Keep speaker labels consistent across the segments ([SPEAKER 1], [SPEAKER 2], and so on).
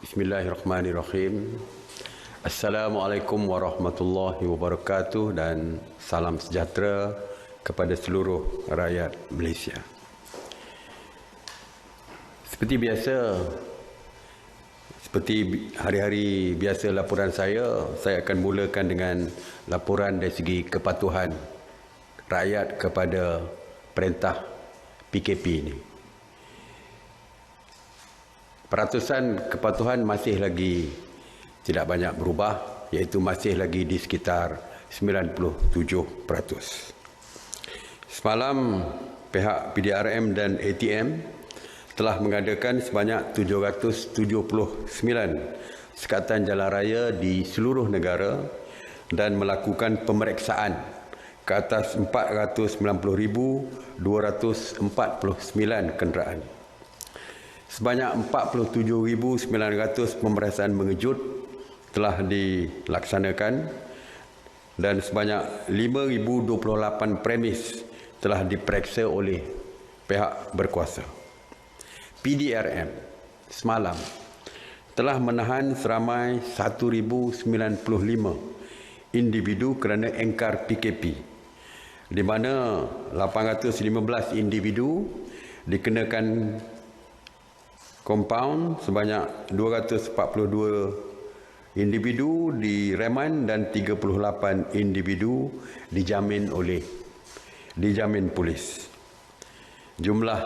[SPEAKER 1] Bismillahirrahmanirrahim. Assalamualaikum warahmatullahi wabarakatuh dan salam sejahtera kepada seluruh rakyat Malaysia. Seperti hari-hari biasa laporan saya akan mulakan dengan laporan dari segi kepatuhan rakyat kepada perintah PKP ini. Peratusan kepatuhan masih lagi tidak banyak berubah, iaitu masih lagi di sekitar 97%. Semalam pihak PDRM dan ATM telah mengadakan sebanyak 779 sekatan jalan raya di seluruh negara dan melakukan pemeriksaan ke atas 490,249 kenderaan. Sebanyak 47,900 pemeriksaan mengejut telah dilaksanakan dan sebanyak 5,028 premis telah diperiksa oleh pihak berkuasa. PDRM semalam telah menahan seramai 1,095 individu kerana engkar PKP, di mana 815 individu dikenakan kompaun, sebanyak 242 individu direman dan 38 individu dijamin polis. Jumlah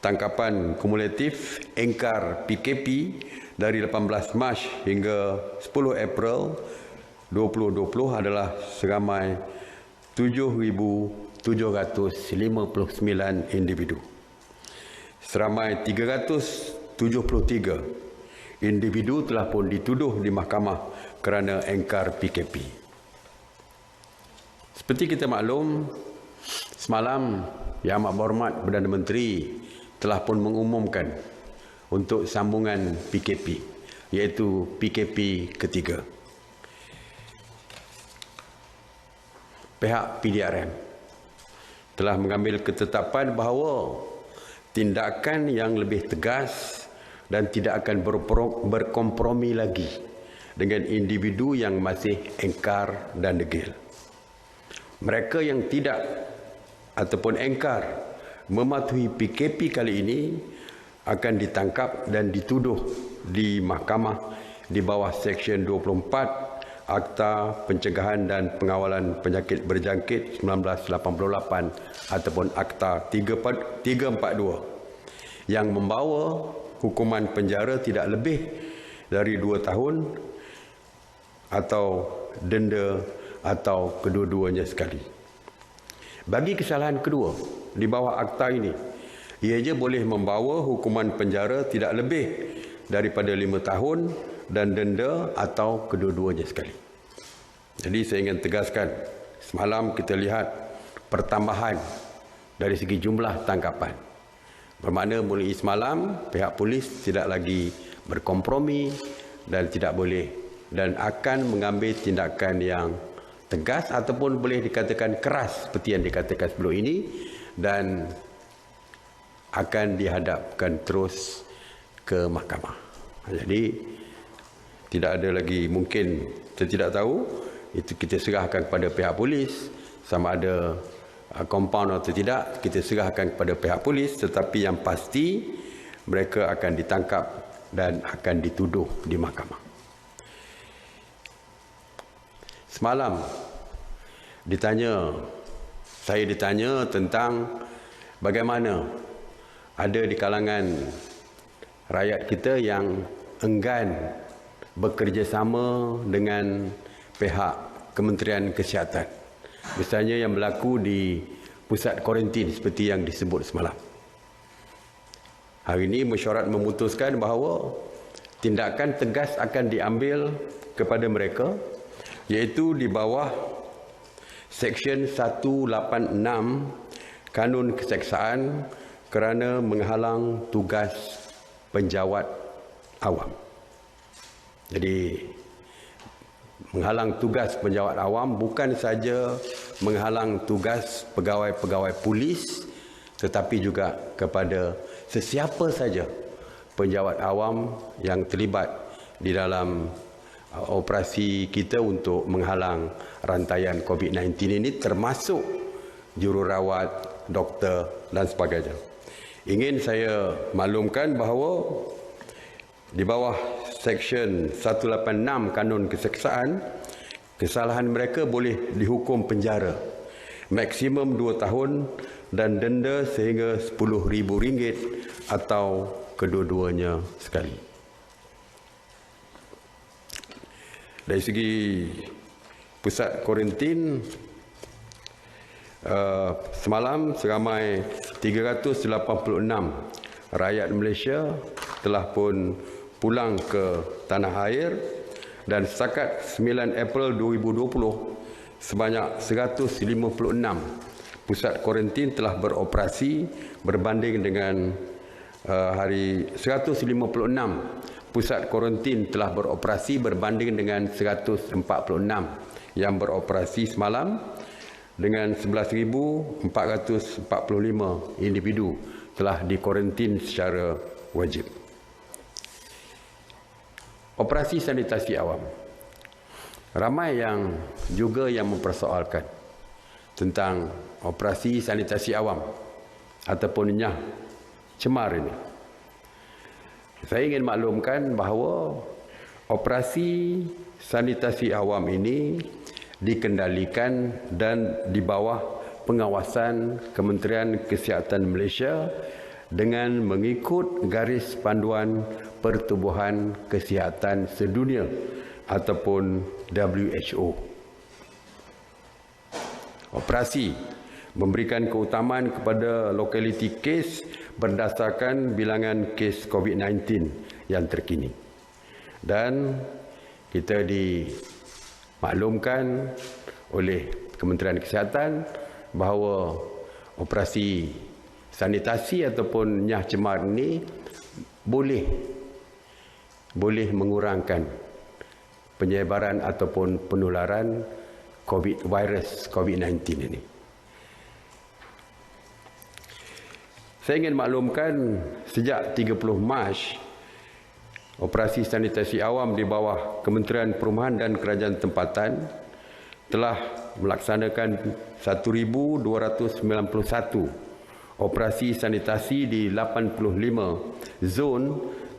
[SPEAKER 1] tangkapan kumulatif engkar PKP dari 18 Mac hingga 10 April 2020 adalah seramai 7,759 individu. Seramai 373 individu telah pun dituduh di mahkamah kerana engkar PKP. Seperti kita maklum, semalam Yang Amat Berhormat Perdana Menteri telah pun mengumumkan untuk sambungan PKP, iaitu PKP ketiga. Pihak PDRM telah mengambil ketetapan bahawa tindakan yang lebih tegas dan tidak akan berkompromi lagi dengan individu yang masih engkar dan degil. Mereka yang tidak ataupun engkar mematuhi PKP kali ini akan ditangkap dan dituduh di mahkamah di bawah Seksyen 24 Akta Pencegahan dan Pengawalan Penyakit Berjangkit 1988 ataupun Akta 342 yang membawa hukuman penjara tidak lebih dari 2 tahun atau denda atau kedua-duanya sekali. Bagi kesalahan kedua di bawah akta ini, ianya boleh membawa hukuman penjara tidak lebih daripada 5 tahun dan denda atau kedua-duanya sekali. Jadi saya ingin tegaskan, semalam kita lihat pertambahan dari segi jumlah tangkapan. Bermakna mulai semalam pihak polis tidak lagi berkompromi dan tidak boleh dan akan mengambil tindakan yang tegas ataupun boleh dikatakan keras seperti yang dikatakan sebelum ini, dan akan dihadapkan terus ke mahkamah. Jadi tidak ada lagi, mungkin kita tidak tahu, itu kita serahkan kepada pihak polis sama ada kompaun atau tidak, kita serahkan kepada pihak polis, tetapi yang pasti mereka akan ditangkap dan akan dituduh di mahkamah. Semalam saya ditanya tentang bagaimana ada di kalangan rakyat kita yang enggan bekerjasama dengan pihak Kementerian Kesihatan. Misalnya yang berlaku di pusat kuarantin seperti yang disebut semalam. Hari ini mesyuarat memutuskan bahawa tindakan tegas akan diambil kepada mereka, iaitu di bawah Seksyen 186 Kanun Keseksaan kerana menghalang tugas penjawat awam. Jadi menghalang tugas penjawat awam bukan saja menghalang tugas pegawai-pegawai polis, tetapi juga kepada sesiapa saja penjawat awam yang terlibat di dalam operasi kita untuk menghalang rantaian COVID-19 ini, termasuk jururawat, doktor dan sebagainya. Ingin saya maklumkan bahawa di bawah Seksyen 186 Kanun Keseksaan, kesalahan mereka boleh dihukum penjara maksimum 2 tahun dan denda sehingga RM10,000 atau kedua-duanya sekali. Dari segi pusat kuarantin, semalam seramai 386 rakyat Malaysia telah pun pulang ke tanah air, dan setakat 9 April 2020 sebanyak 156 pusat kuarantin telah beroperasi berbanding dengan hari 156 pusat kuarantin telah beroperasi berbanding dengan 146 yang beroperasi semalam, dengan 11,445 individu telah dikuarantin secara wajib. Operasi sanitasi awam. Ramai yang mempersoalkan tentang operasi sanitasi awam ataupun nyah cemar ini. Saya ingin maklumkan bahawa operasi sanitasi awam ini dikendalikan dan di bawah pengawasan Kementerian Kesihatan Malaysia dengan mengikut garis panduan Pertubuhan Kesihatan Sedunia ataupun WHO. Operasi memberikan keutamaan kepada lokaliti kes berdasarkan bilangan kes COVID-19 yang terkini. Dan kita dimaklumkan oleh Kementerian Kesihatan bahawa operasi sanitasi ataupun nyah cemar ini boleh mengurangkan penyebaran ataupun penularan virus COVID-19 ini. Saya ingin maklumkan sejak 30 Mac, operasi sanitasi awam di bawah Kementerian Perumahan dan Kerajaan Tempatan telah melaksanakan 1,291 operasi sanitasi di 85 zon,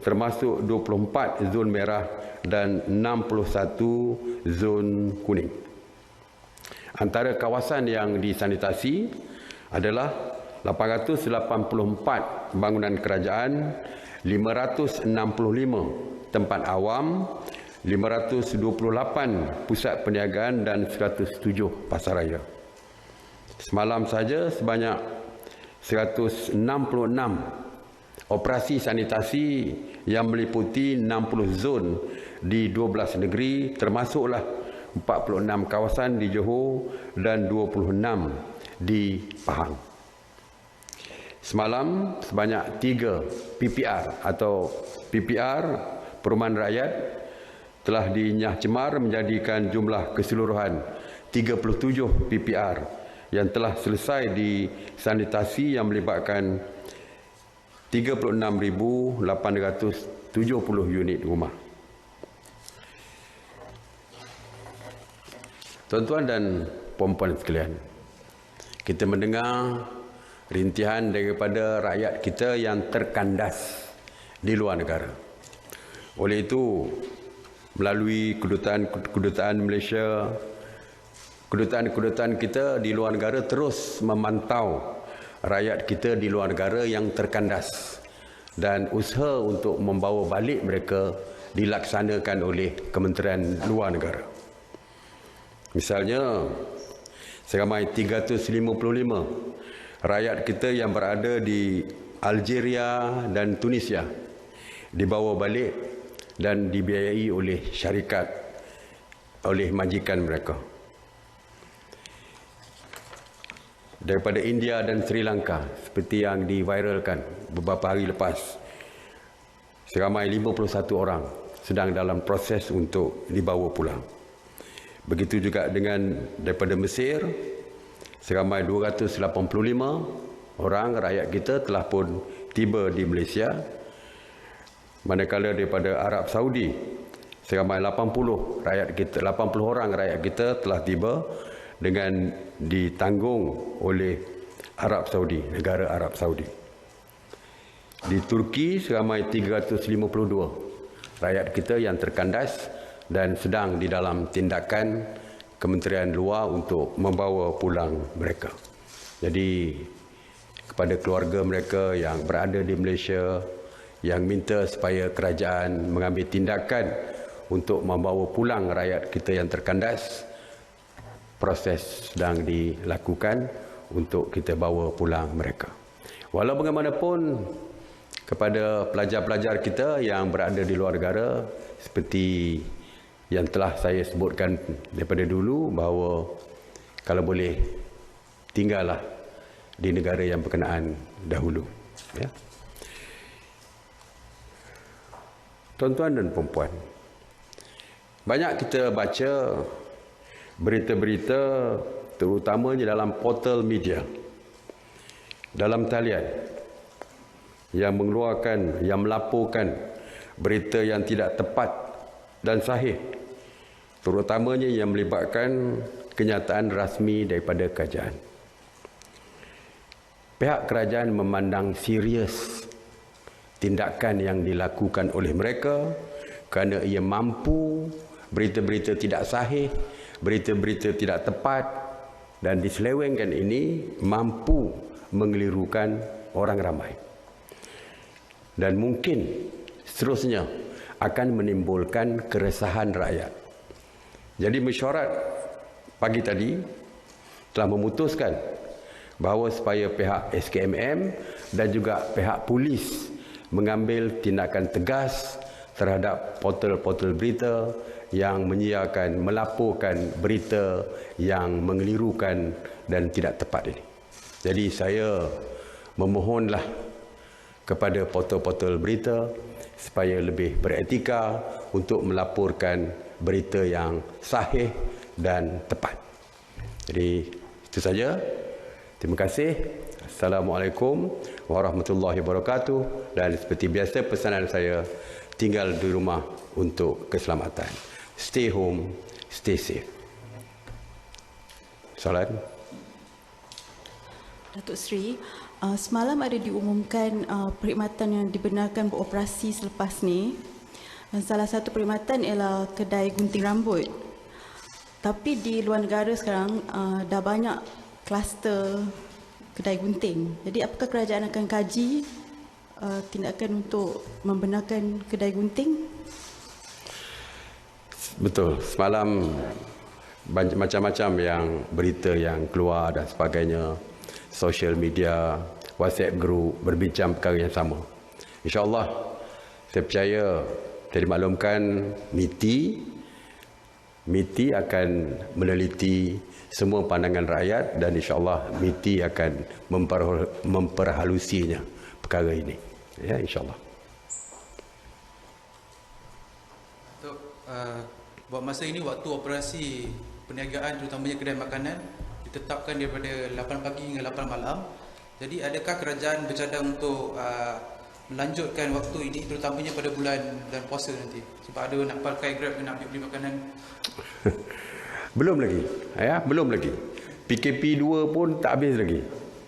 [SPEAKER 1] termasuk 24 zon merah dan 61 zon kuning. Antara kawasan yang disanitasi adalah 884 bangunan kerajaan, 565 tempat awam, 528 pusat perniagaan dan 107 pasaraya. Semalam saja sebanyak 166 operasi sanitasi yang meliputi 60 zon di 12 negeri, termasuklah 46 kawasan di Johor dan 26 di Pahang. Semalam sebanyak 3 PPR atau PPR Perumahan Rakyat telah dinyah cemar, menjadikan jumlah keseluruhan 37 PPR yang telah selesai disanitasi yang melibatkan 36,870 unit rumah. Tuan-tuan dan puan-puan sekalian, kita mendengar rintihan daripada rakyat kita yang terkandas di luar negara. Oleh itu, melalui kedutaan Malaysia, kedutaan kita di luar negara terus memantau rakyat kita di luar negara yang terkandas, dan usaha untuk membawa balik mereka dilaksanakan oleh Kementerian Luar Negara. Misalnya, seramai 355 rakyat kita yang berada di Algeria dan Tunisia dibawa balik dan dibiayai oleh syarikat, oleh majikan mereka. Daripada India dan Sri Lanka, seperti yang diviralkan beberapa hari lepas, seramai 51 orang sedang dalam proses untuk dibawa pulang. Begitu juga dengan daripada Mesir, seramai 285 orang rakyat kita telah pun tiba di Malaysia. manakala daripada Arab Saudi seramai 80 orang rakyat kita telah tiba dengan ditanggung oleh Arab Saudi, negara Arab Saudi. Di Turki seramai 352 rakyat kita yang terkandas dan sedang di dalam tindakan Kementerian Luar untuk membawa pulang mereka. Jadi kepada keluarga mereka yang berada di Malaysia yang minta supaya kerajaan mengambil tindakan untuk membawa pulang rakyat kita yang terkandas, proses sedang dilakukan untuk kita bawa pulang mereka. Walau bagaimanapun, kepada pelajar-pelajar kita yang berada di luar negara, seperti yang telah saya sebutkan daripada dulu, bahawa kalau boleh tinggallah di negara yang berkenaan dahulu. Ya. Tuan-tuan dan puan-puan, banyak kita baca berita-berita terutamanya dalam portal media, dalam talian, yang mengeluarkan, yang melaporkan berita yang tidak tepat dan sahih, terutamanya yang melibatkan kenyataan rasmi daripada kerajaan. Pihak kerajaan memandang serius tindakan yang dilakukan oleh mereka kerana ia mampu berita-berita tidak sahih, berita-berita tidak tepat dan diselewengkan ini mampu mengelirukan orang ramai. Dan mungkin seterusnya akan menimbulkan keresahan rakyat. Jadi mesyuarat pagi tadi telah memutuskan bahawa supaya pihak SKMM dan juga pihak polis mengambil tindakan tegas terhadap portal-portal berita yang menyiarkan, melaporkan berita yang mengelirukan dan tidak tepat ini. Jadi saya memohonlah kepada portal-portal berita supaya lebih beretika untuk melaporkan berita yang sahih dan tepat. Jadi itu saja. Terima kasih. Assalamualaikum warahmatullahi wabarakatuh. Dan seperti biasa pesanan saya, tinggal di rumah untuk keselamatan. Stay home, stay safe. Soalan?
[SPEAKER 2] Datuk Seri, semalam ada diumumkan perkhidmatan yang dibenarkan beroperasi selepas ni. Dan salah satu perkhidmatan ialah kedai gunting rambut. Tapi di luar negara sekarang dah banyak kluster kedai gunting. Jadi apakah kerajaan akan kaji tindakan untuk membenarkan kedai gunting?
[SPEAKER 1] Betul. Semalam macam-macam yang berita yang keluar dan sebagainya, social media, WhatsApp group berbincang perkara yang sama. InsyaAllah saya percaya saya dimaklumkan MITI akan meneliti semua pandangan rakyat dan insyaAllah MITI akan memperhalusinya perkara ini. Ya, insyaAllah.
[SPEAKER 3] Buat masa ini waktu operasi perniagaan terutamanya kedai makanan ditetapkan daripada 8 pagi hingga 8 malam. Jadi adakah kerajaan bercadang untuk melanjutkan waktu ini terutamanya pada bulan puasa nanti? Sebab ada nak pakai Grab nak beli makanan.
[SPEAKER 1] Belum lagi. Ya, belum lagi. PKP 2 pun tak habis lagi.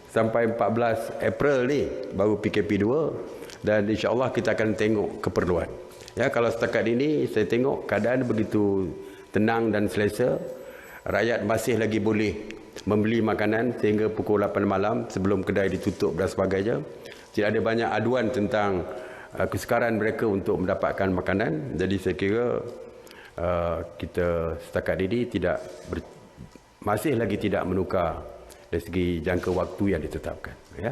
[SPEAKER 1] Sampai 14 April ni baru PKP 2 dan insya-Allah kita akan tengok keperluan. Ya, kalau setakat ini saya tengok keadaan begitu tenang dan selesa. Rakyat masih lagi boleh membeli makanan sehingga pukul 8 malam sebelum kedai ditutup dan sebagainya. Tidak ada banyak aduan tentang kesukaran mereka untuk mendapatkan makanan. Jadi saya kira kita setakat ini masih lagi tidak menukar dari segi jangka waktu yang ditetapkan. Ya.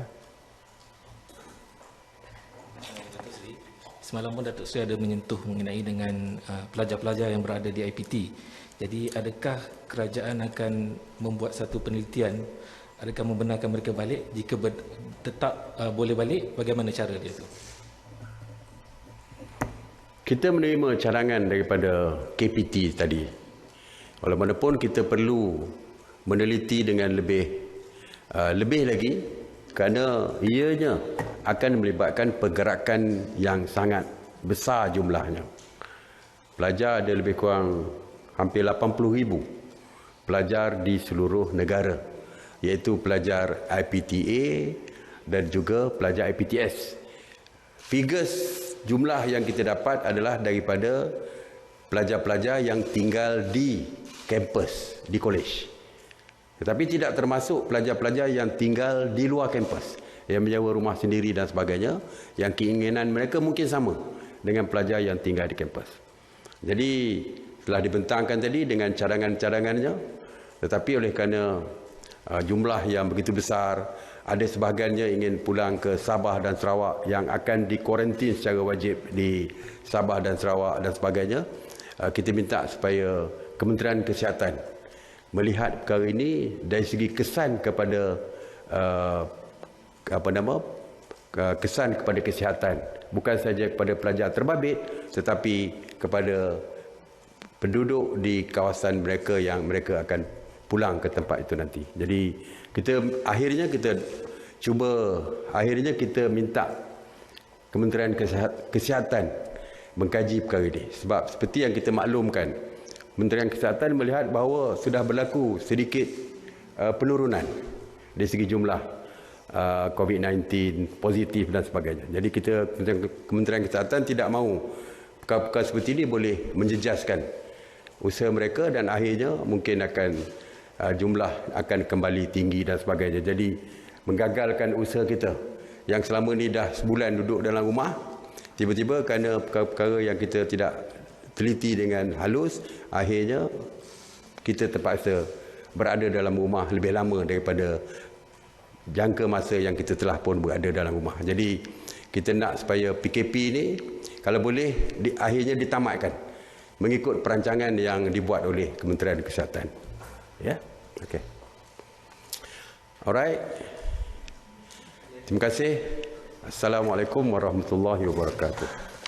[SPEAKER 4] Semalam pun Datuk Seri ada menyentuh mengenai dengan pelajar-pelajar yang berada di IPT. Jadi adakah kerajaan akan membuat satu penelitian, adakah membenarkan mereka balik? Jika tetap boleh balik, bagaimana cara dia tu?
[SPEAKER 1] Kita menerima cadangan daripada KPT tadi. Walaupun kita perlu meneliti dengan lebih lagi kerana ianya akan melibatkan pergerakan yang sangat besar jumlahnya. Pelajar ada lebih kurang hampir 80,000 pelajar di seluruh negara, iaitu pelajar IPTA dan juga pelajar IPTS. Figures jumlah yang kita dapat adalah daripada pelajar-pelajar yang tinggal di kampus, di kolej. Tetapi tidak termasuk pelajar-pelajar yang tinggal di luar kampus, yang menyewa rumah sendiri dan sebagainya, yang keinginan mereka mungkin sama dengan pelajar yang tinggal di kampus. Jadi telah dibentangkan tadi dengan cadangan-cadangannya, tetapi oleh kerana jumlah yang begitu besar, ada sebahagiannya ingin pulang ke Sabah dan Sarawak yang akan dikuarantin secara wajib di Sabah dan Sarawak dan sebagainya. Kita minta supaya Kementerian Kesihatan melihat perkara ini dari segi kesan kepada kesan kepada kesihatan, bukan saja kepada pelajar terbabit tetapi kepada penduduk di kawasan mereka yang mereka akan pulang ke tempat itu nanti. Jadi akhirnya kita minta Kementerian Kesihatan mengkaji perkara ini, sebab seperti yang kita maklumkan, Kementerian Kesihatan melihat bahawa sudah berlaku sedikit penurunan dari segi jumlah COVID-19 positif dan sebagainya. Jadi Kementerian Kesihatan tidak mahu perkara-perkara seperti ini boleh menjejaskan usaha mereka dan akhirnya mungkin akan jumlah akan kembali tinggi dan sebagainya. Jadi menggagalkan usaha kita yang selama ni dah sebulan duduk dalam rumah, tiba-tiba kerana perkara-perkara yang kita tidak teliti dengan halus, akhirnya kita terpaksa berada dalam rumah lebih lama daripada jangka masa yang kita telah pun berada dalam rumah. Jadi kita nak supaya PKP ni kalau boleh akhirnya ditamatkan mengikut perancangan yang dibuat oleh Kementerian Kesihatan. Ya, okey. Alright. Terima kasih. Assalamualaikum warahmatullahi wabarakatuh.